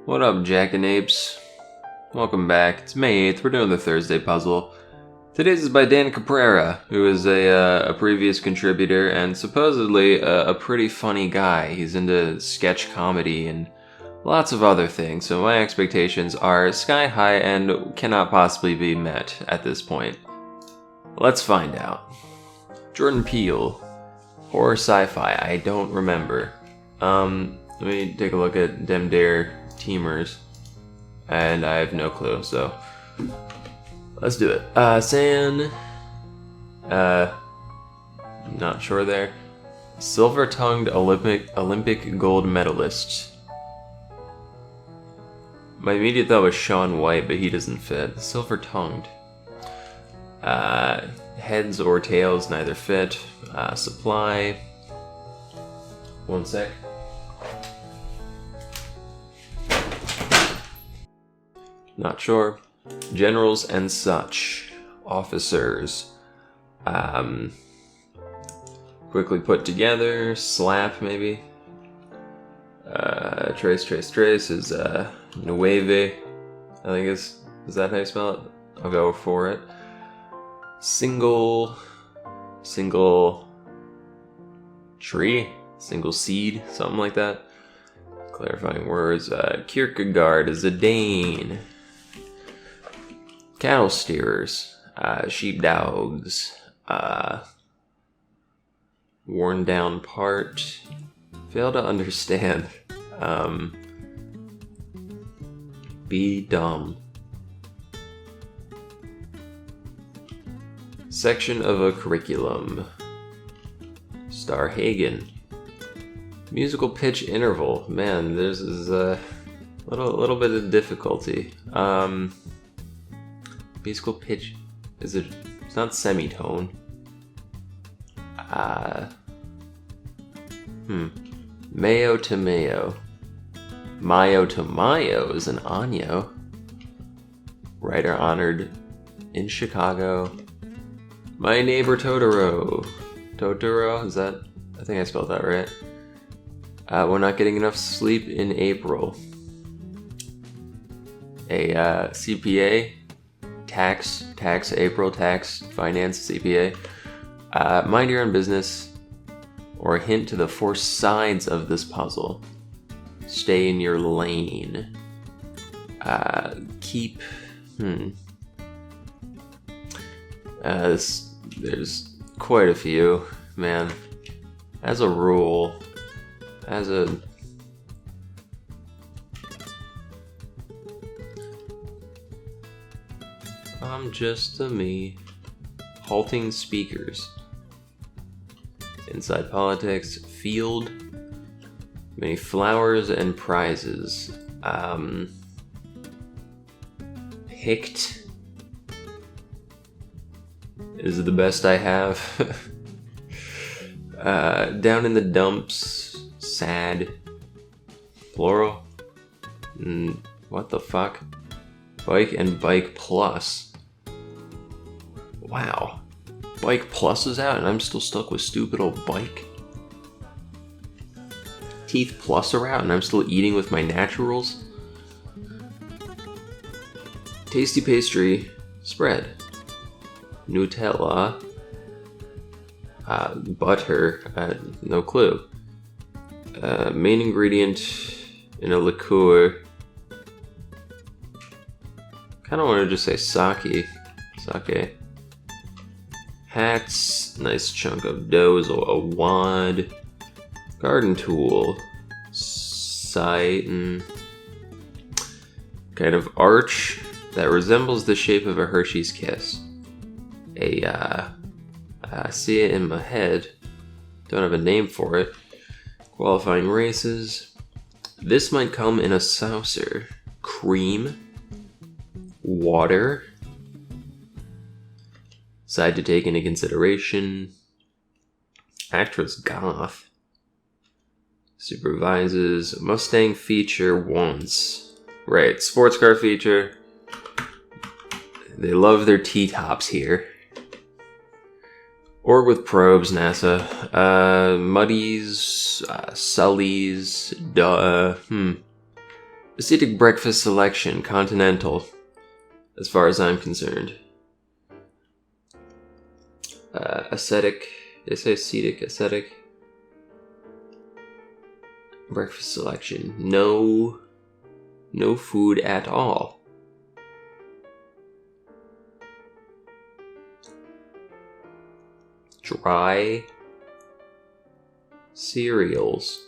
What up, jackanapes? Welcome back. It's May 8th. We're doing the Thursday puzzle. Today's is by Dan Caprera, who is a previous contributor and supposedly a pretty funny guy. He's into sketch comedy and lots of other things, so my expectations are sky high and cannot possibly be met at this point. Let's find out. Jordan Peele. Horror sci-fi. I don't remember. Let me take a look at dem dare teamers. And I have no clue, so let's do it. San. Not sure there. Silver-tongued Olympic gold medalist. My immediate thought was Shaun White, but he doesn't fit. Silver-tongued. Heads or tails, neither fit. Supply. One sec. Not sure. Generals and such. Officers. Quickly put together. Slap, maybe. Trace is nueve. I think is that how you spell it? I'll go for it. Single tree? Single seed? Something like that. Clarifying words. Kierkegaard is a Dane. Cattle steerers, sheepdogs, worn down part, fail to understand, be dumb. Section of a curriculum, Starhagen. Musical pitch interval, man, there's a little bit of difficulty. Musical pitch it's not semitone. Mayo to mayo. Mayo to mayo is an año. Writer honored in Chicago. My Neighbor Totoro. Totoro, is that? I think I spelled that right. We're not getting enough sleep in April. A CPA. Tax, April, tax, finance, CPA. Mind your own business, or a hint to the four sides of this puzzle. Stay in your lane. Keep. There's quite a few, man. As a rule, I'm just a me. Halting speakers. Inside politics. Field. Many flowers and prizes. Picked. Is the best I have. Down in the dumps. Sad. Plural. What the fuck? Bike and Bike Plus. Wow. Bike Plus is out and I'm still stuck with stupid old Bike. Teeth Plus are out and I'm still eating with my naturals. Tasty pastry spread. Nutella. Butter. No clue. Main ingredient in a liqueur. Kind of want to just say sake. Sake. Hats. Nice chunk of dough. A wad. Garden tool. Sight. Kind of arch that resembles the shape of a Hershey's Kiss. I see it in my head. Don't have a name for it. Qualifying races. This might come in a saucer. Cream. Water. Side to take into consideration. Actress goth. Supervises. Mustang feature once. Right, sports car feature. They love their T-tops here. Org with probes, NASA. Muddies, Sullies, Ascetic breakfast selection, continental, as far as I'm concerned. Ascetic, they say ascetic, ascetic. Breakfast selection, no food at all. Dry cereals.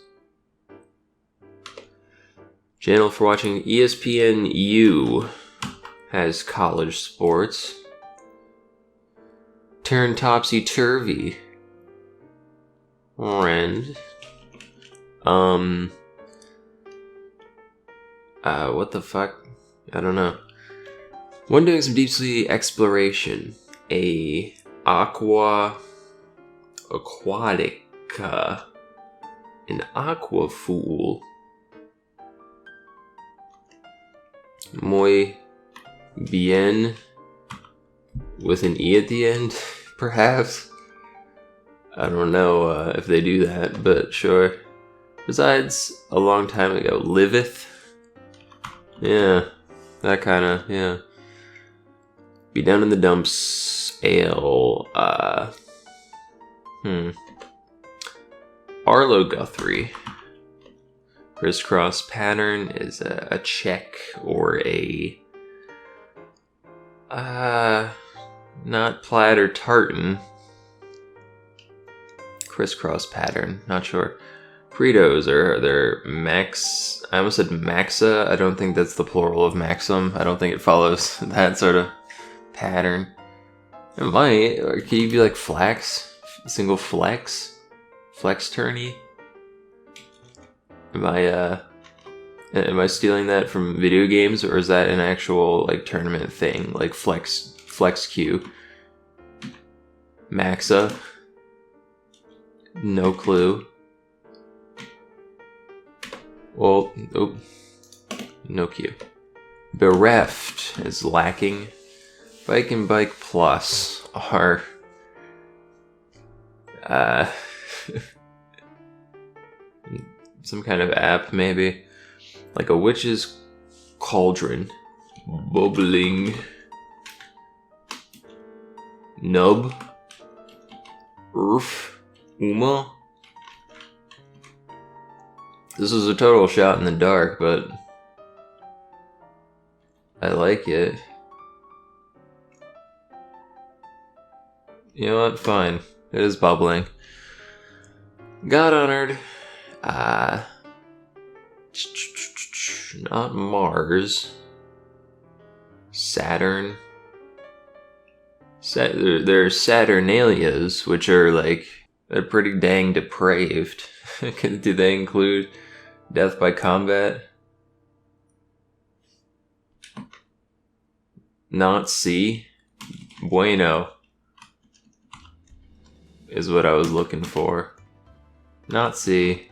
Channel for watching ESPNU has college sports. Turn topsy-turvy. And what the fuck? I don't know. When doing some deep sea exploration, aquatica, an aqua fool. Muy bien, with an E at the end, perhaps? I don't know if they do that, but sure. Resides a long time ago. Liveth? Yeah, that kinda, yeah. Be down in the dumps. Ale, Arlo Guthrie. Crisscross pattern is a check or a not plaid or tartan. Crisscross pattern, not sure. Fritos are their max. I almost said maxa. I don't think that's the plural of maxim. I don't think it follows that sort of pattern. It might. Or can you be like flax? Single flex? Flex tourney? Am I stealing that from video games, or is that an actual like tournament thing, like Flex Q? Maxa? No clue. Well, oh, no Q. Bereft is lacking. Bike and Bike Plus are some kind of app, maybe. Like a witch's cauldron. Bubbling. Nub. Huma. This is a total shot in the dark, but I like it. You know what? Fine. It is bubbling. God honored. Not Mars. Saturn. There are Saturnalias, which are like, they're pretty dang depraved. Do they include death by combat? Not C. Bueno is what I was looking for. Not C.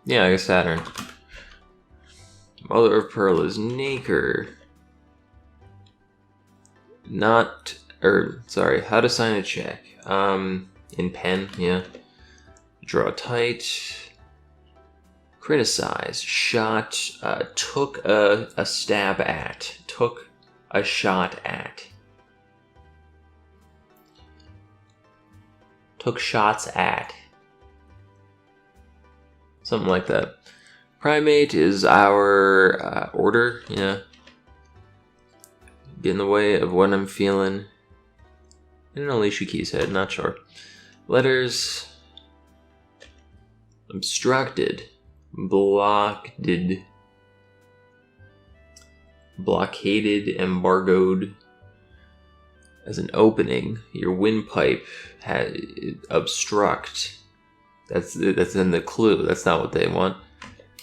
Yeah, I guess Saturn. Mother of Pearl is Naker. Sorry, how to sign a check. In pen, yeah. Draw tight. Criticize. Shot, took a stab at. Took a shot at. Took shots at. Something like that. Primate is our order, yeah. Get in the way of what I'm feeling. And Alicia Keys head, not sure. Letters. Obstructed. Blocked. Blockaded, embargoed. As an opening, your windpipe had obstruct. That's in the clue. That's not what they want.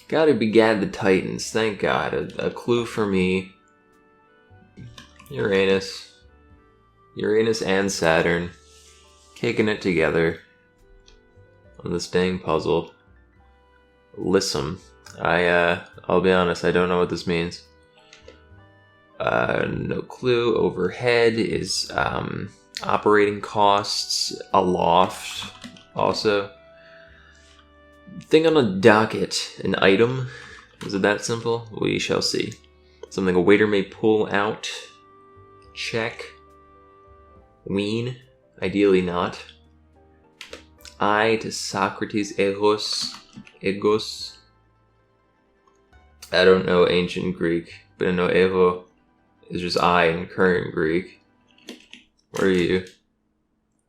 Gotta be Gad the Titans. Thank God. A clue for me. Uranus and Saturn. Kicking it together on this dang puzzle. Listen. I'll be honest, I don't know what this means. No clue. Overhead is operating costs. Aloft also. Thing on a docket, an item. Is it that simple? We shall see. Something a waiter may pull out. Check. Wean. Ideally not. I to Socrates, egos. I don't know ancient Greek, but I know ego is just I in current Greek. Where are you?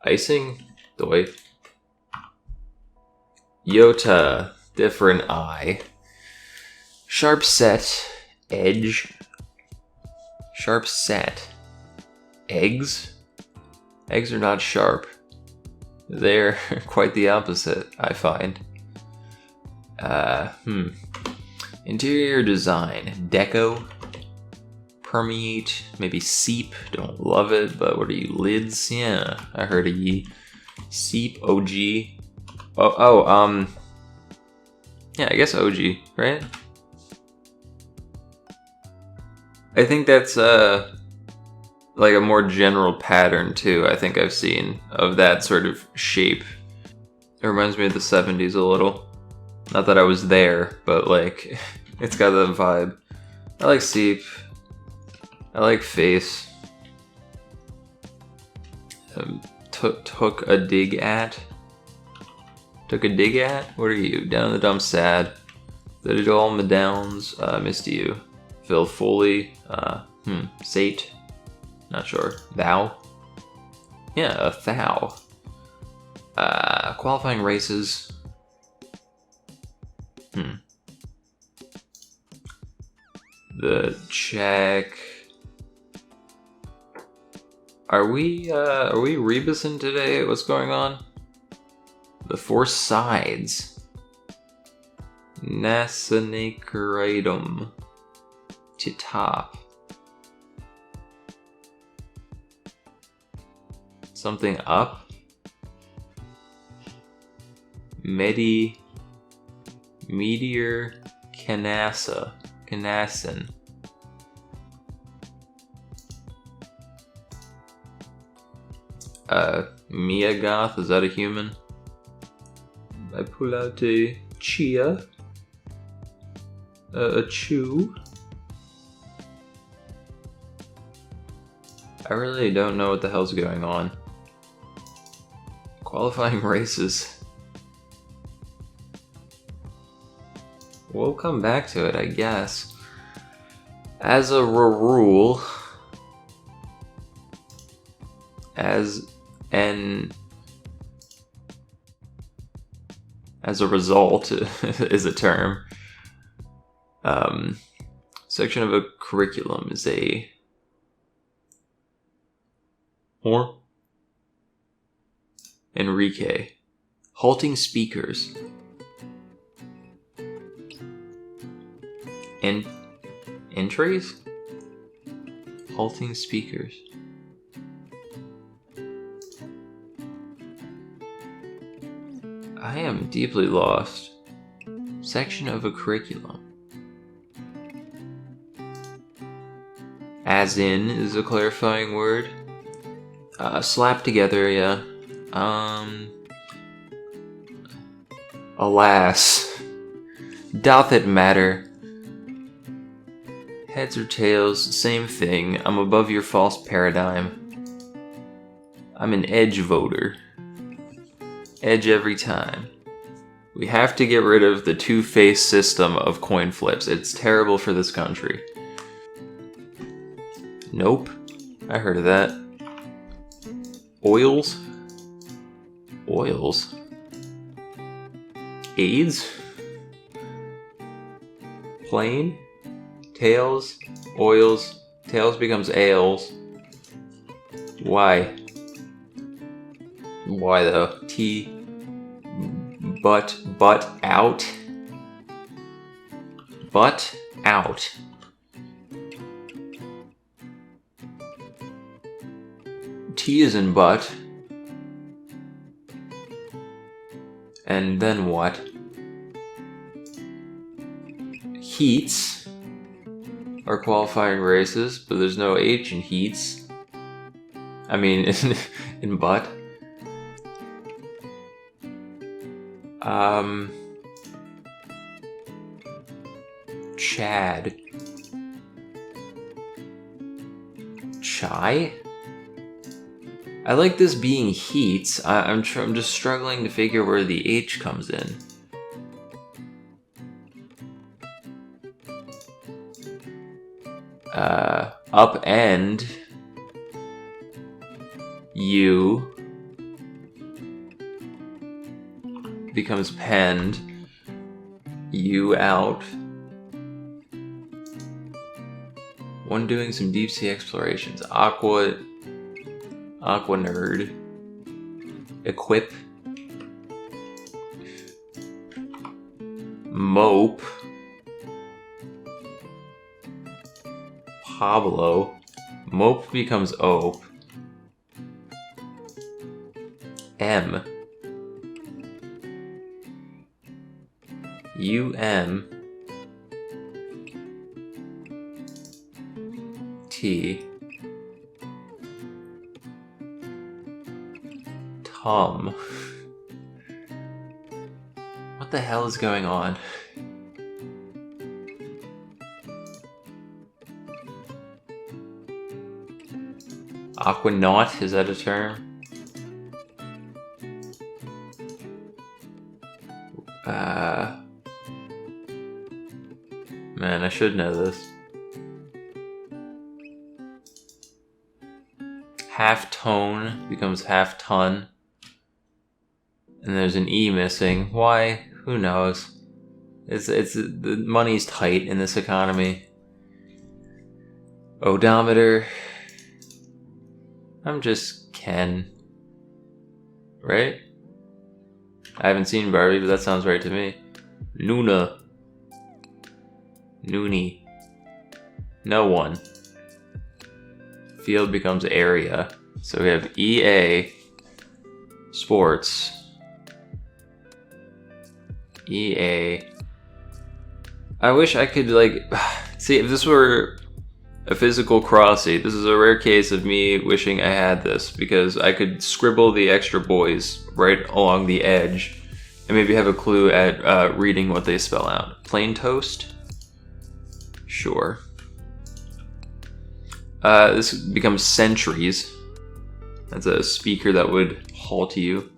Icing? Doi. Iota, different I. Sharp set, edge. Sharp set. Eggs? Eggs are not sharp. They're quite the opposite, I find. Interior design, deco. Permeate, maybe seep, don't love it, but what are you, lids? Yeah, I heard of ye. Seep, OG. Yeah, I guess OG, right? I think that's, like a more general pattern, too, I think I've seen, of that sort of shape. It reminds me of the 70s a little. Not that I was there, but, like, it's got that vibe. I like seep. I like face. Took a dig at? Took a dig at? What are you? Down in the dump sad. Did it all in the downs? Missed you. Phil Foley. Sate. Not sure. Thou? Yeah, a thou. Qualifying races. The check. Are we rebusing today? What's going on? The four sides. Nasenacratum. To top. Something up. Meteor. Canasa. Canasan. Miagoth, is that a human? I pull out a chia. A chew. I really don't know what the hell's going on. Qualifying races. We'll come back to it, I guess. As a rule, as a result is a term. Section of a curriculum is a or Enrique. Halting speakers. Entries? Halting speakers. I am deeply lost. Section of a curriculum. As in is a clarifying word. Slap together, yeah. Alas. Doth it matter? Heads or tails, same thing. I'm above your false paradigm. I'm an edge voter. Edge every time. We have to get rid of the two-face system of coin flips. It's terrible for this country. Nope. I heard of that. Oils? Oils? AIDS? Plain? Tails? Oils? Tails becomes ales. Why? Why though? T. Butt out. Butt out. T is in butt. And then what? Heats are qualifying races, but there's no H in heats. I mean, in butt. Chad. Chai? I like this being heat. I'm just struggling to figure where the H comes in. Upend. U becomes penned. U out. One doing some deep sea explorations. Aqua nerd. Equip. Mope. Pablo. Mope becomes Ope. M. UM. T. Tom. What the hell is going on? Aquanaut, is that a term? Man, I should know this. Half tone becomes half ton. And there's an E missing. Why? Who knows? It's the money's tight in this economy. Odometer. I'm just Ken. Right? I haven't seen Barbie, but that sounds right to me. Nuna. Noonie. No one. Field becomes area. So we have EA. Sports. EA. I wish I could, like... See, if this were a physical crossy, this is a rare case of me wishing I had this, because I could scribble the extra boys right along the edge and maybe have a clue at reading what they spell out. Plain toast? Sure. This becomes centuries. That's a speaker that would halt you.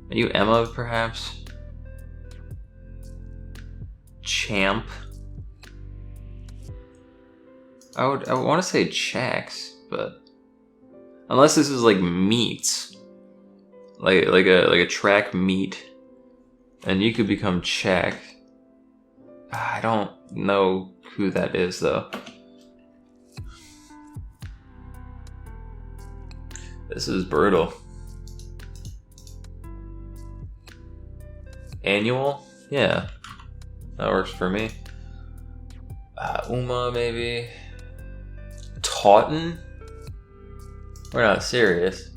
Are you Emma, perhaps? Champ. I want to say checks, but unless this is like meats, like a track meet, and you could become check. I don't know who that is though. This is brutal. Annual? Yeah. That works for me. Uma, maybe. Taunton? We're not serious.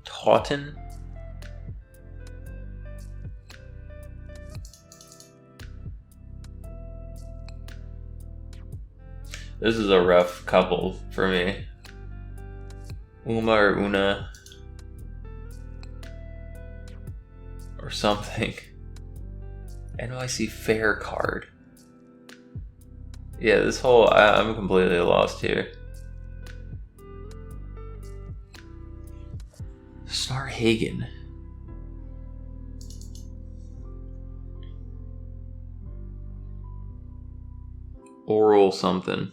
Taunton? This is a rough couple for me. Uma or Una. Or something. NYT Fair card. Yeah, this whole... I'm completely lost here. Starhagen. Oral something.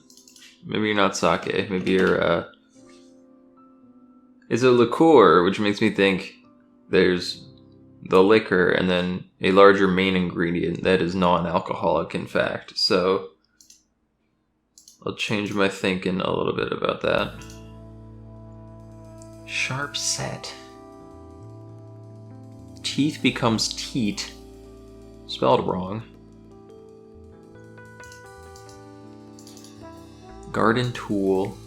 Maybe you're not sake. Maybe you're... It's a liqueur, which makes me think there's the liquor and then a larger main ingredient that is non-alcoholic, in fact. So I'll change my thinking a little bit about that. Sharp set. Teeth becomes teat. Spelled wrong. Garden tool.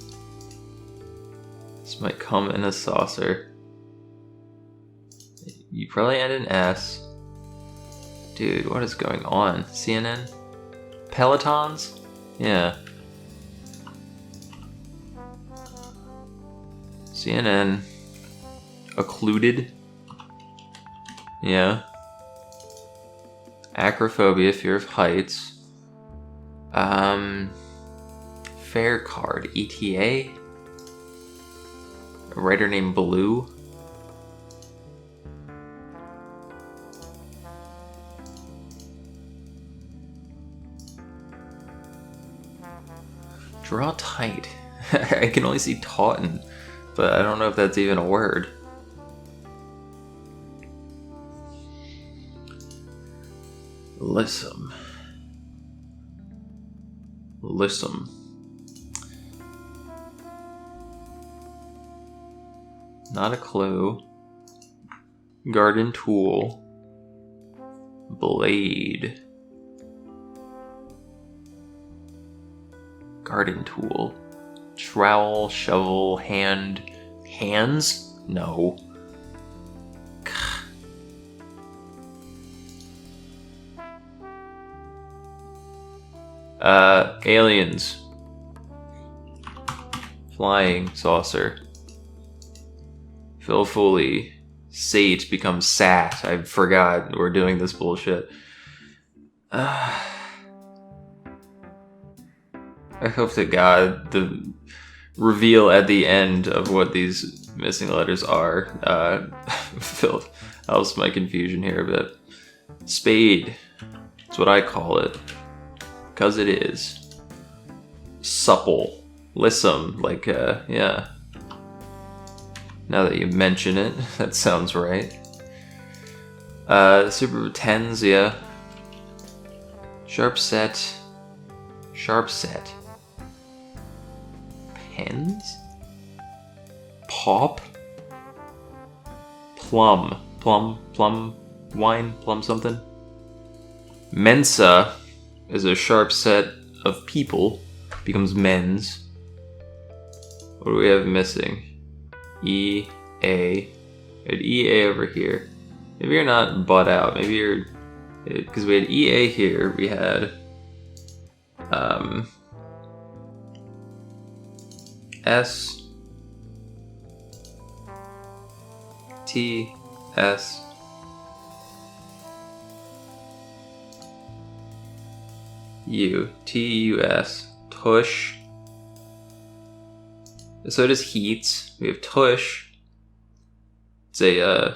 This might come in a saucer. You probably end in S. Dude, what is going on? CNN? Pelotons? Yeah. CNN. Occluded? Yeah. Acrophobia, fear of heights. Fair card, ETA. A writer named Blue. Draw tight. I can only see tauten, but I don't know if that's even a word. Listen. Not a clue. Garden tool. Blade. Garden tool. Trowel, shovel, hands? No. Aliens. Flying saucer. Phil Foley. Sate becomes Sat. I forgot we're doing this bullshit. I hope to God the reveal at the end of what these missing letters are helps my confusion here a bit. Spade. That's what I call it. Because it is. Supple. Lissom. Like, yeah. Now that you mention it, that sounds right. Super tens, yeah. Sharp set. Pens? Pop? Plum wine, plum something. Mensa is a sharp set of people, becomes men's. What do we have missing? E, A. We had EA over here. Maybe you're not butt out. Maybe you're... Because we had EA here. We had... S... T... S... U. T-U-S. Tush. So does heats. We have tush. It's a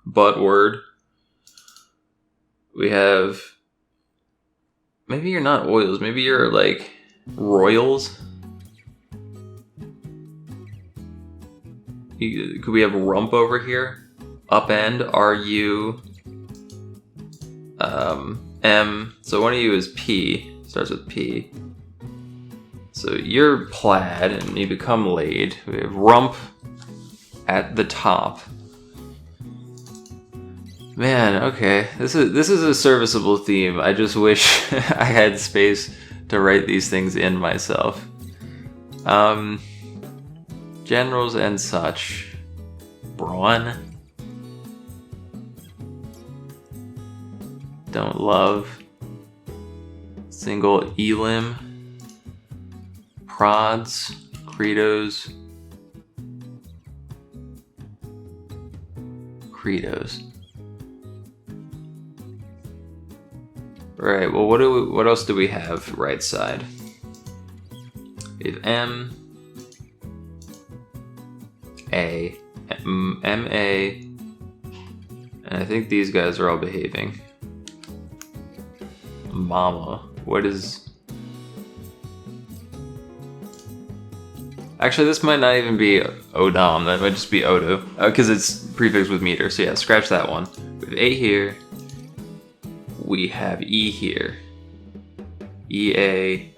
butt word. We have... Maybe you're not oils. Maybe you're like royals. Could we have rump over here? Upend. R-U... M. So one of you is P. Starts with P. So you're plaid and you become laid. We have rump at the top. Man, okay. This is a serviceable theme. I just wish I had space to write these things in myself. Generals and such. Brawn. Don't love. Single elim. Prods. Credos. Alright, well what else do we have right side? We have M. A. M-A. And I think these guys are all behaving. Mama. What is... Actually, this might not even be Odom. That might just be Odo. Because it's prefixed with meter. So yeah, scratch that one. We have A here. We have E here. E-A.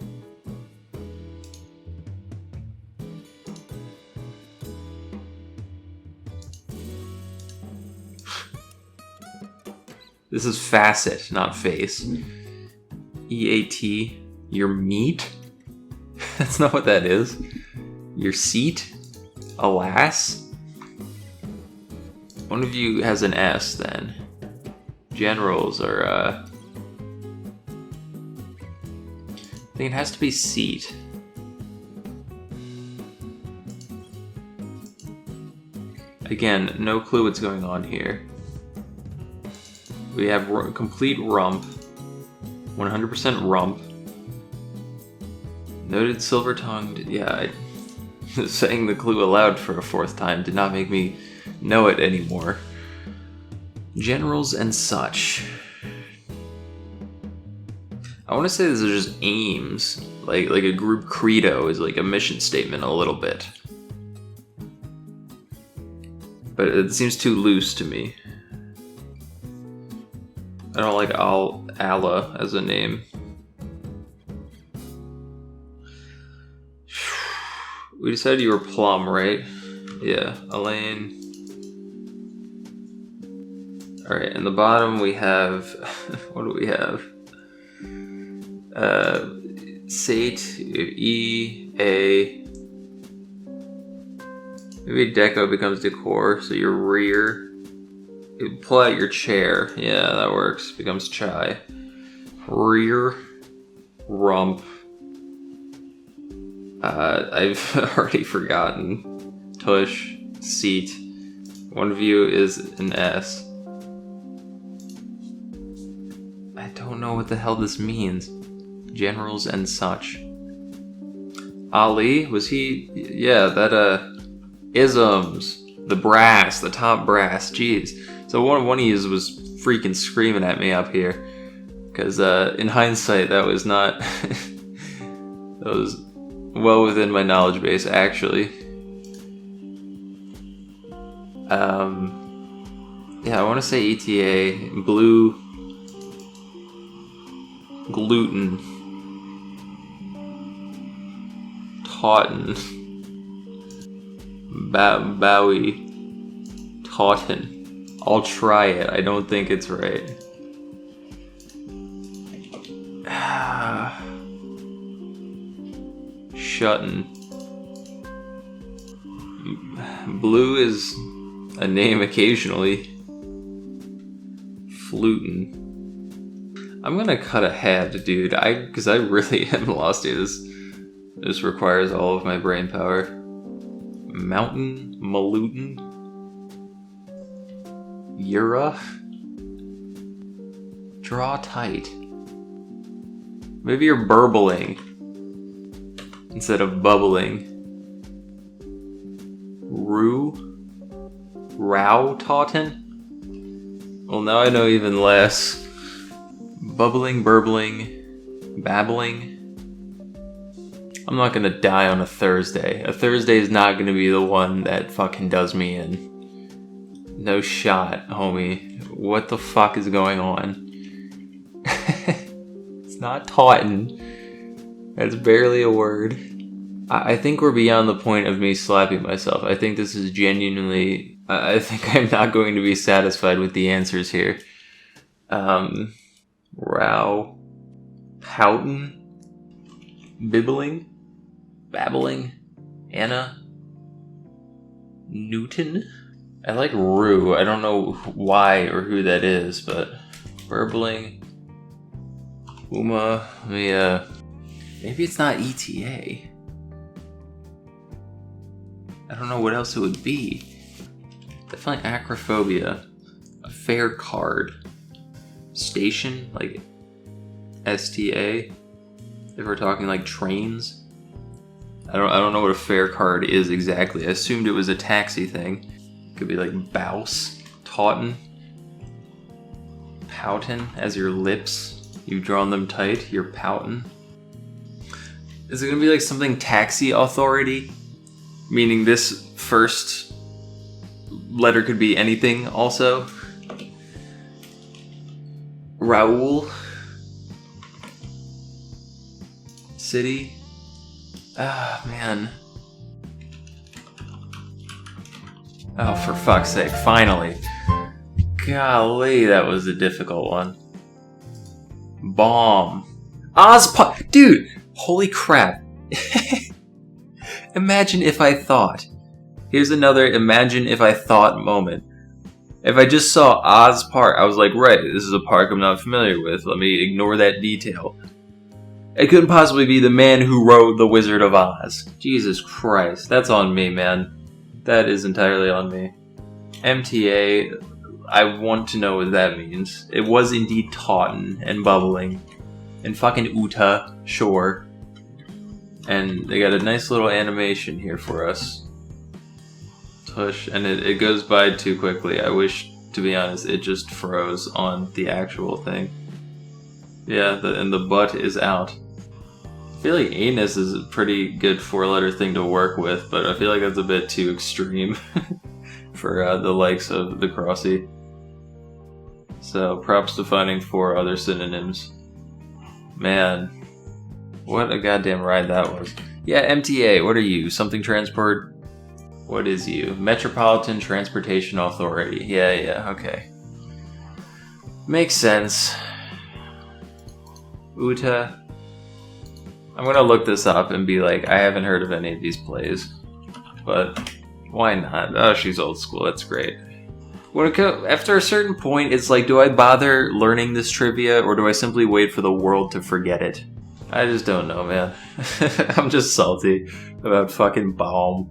This is facet, not face. E-A-T. Your meat? That's not what that is. Your seat? Alas? One of you has an S then. Generals are, I think it has to be seat. Again, no clue what's going on here. We have complete rump. 100% rump. Noted silver-tongued. Yeah, saying the clue aloud for a 4th time did not make me know it anymore. Generals and such. I want to say this is just aims. Like a group credo is like a mission statement a little bit. But it seems too loose to me. I don't like Allah as a name. We decided you were Plum, right? Yeah, Elaine. Alright, in the bottom we have... what do we have? Sate, E, A... Maybe deco becomes decor, so your rear... You pull out your chair. Yeah, that works. Becomes chai. Rear. Rump. I've already forgotten. Tush. Seat. One view is an S. I don't know what the hell this means. Generals and such. Ali? Was he... Yeah, that, isms. The brass. The top brass. Jeez. So one of these was freaking screaming at me up here. Because, in hindsight, that was not... that was well within my knowledge base, actually. Yeah, I want to say ETA. Blue... Gluten. Taunton. Bowie. Taunton. I'll try it. I don't think it's right. Shuttin. Blue is a name occasionally. Flutin. I'm gonna cut ahead, dude. Because I really am lost here. This requires all of my brain power. Mountain Malutin. Yura. Draw tight. Maybe you're burbling instead of bubbling. Row Taunton? Well, now I know even less. Bubbling, burbling, babbling. I'm not gonna die on a Thursday. A Thursday is not gonna be the one that fucking does me in. No shot, homie. What the fuck is going on? It's not Taunton. That's barely a word. I think we're beyond the point of me slapping myself. I think this is genuinely... I think I'm not going to be satisfied with the answers here. Row. Houghton. Bibbling. Babbling. Anna. Newton. I like Rue. I don't know why or who that is, but... Burbling. Huma. Maybe it's not ETA. I don't know what else it would be. Definitely acrophobia. A fare card. Station, like STA. If we're talking like trains. I don't know what a fare card is exactly. I assumed it was a taxi thing. Could be like Bouse, Taunton, Poutin as your lips. You've drawn them tight. You're poutin. Is it gonna be like something taxi authority? Meaning this first letter could be anything also. Raoul. City. Ah, man. Oh, for fuck's sake, finally. Golly, that was a difficult one. Bomb. Ozpot! Dude! Holy crap. Imagine if I thought. Here's another imagine if I thought moment. If I just saw Oz Park, I was like, right, this is a park I'm not familiar with. Let me ignore that detail. It couldn't possibly be the man who wrote The Wizard of Oz. Jesus Christ, that's on me, man. That is entirely on me. MTA, I want to know what that means. It was indeed Taunton and bubbling. and fucking Uta, sure. And they got a nice little animation here for us. Tush, and it goes by too quickly. I wish, to be honest, it just froze on the actual thing. Yeah, and the butt is out. I feel like anus is a pretty good 4-letter thing to work with, but I feel like that's a bit too extreme for the likes of the Crossy. So props to finding 4 other synonyms. Man, what a goddamn ride that was. Yeah, MTA, what are you? Something transport? What is you? Metropolitan Transportation Authority. Yeah, okay. Makes sense. Uta. I'm gonna look this up and be like, I haven't heard of any of these plays. But why not? Oh, she's old school, that's great. After a certain point, it's like, do I bother learning this trivia, or do I simply wait for the world to forget it? I just don't know, man. I'm just salty about fucking Baum.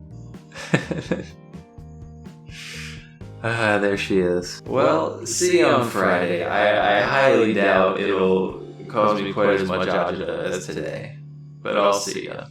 There she is. Well, see you on Friday. I highly doubt it'll cause me quite as much agita as today. But I'll see ya.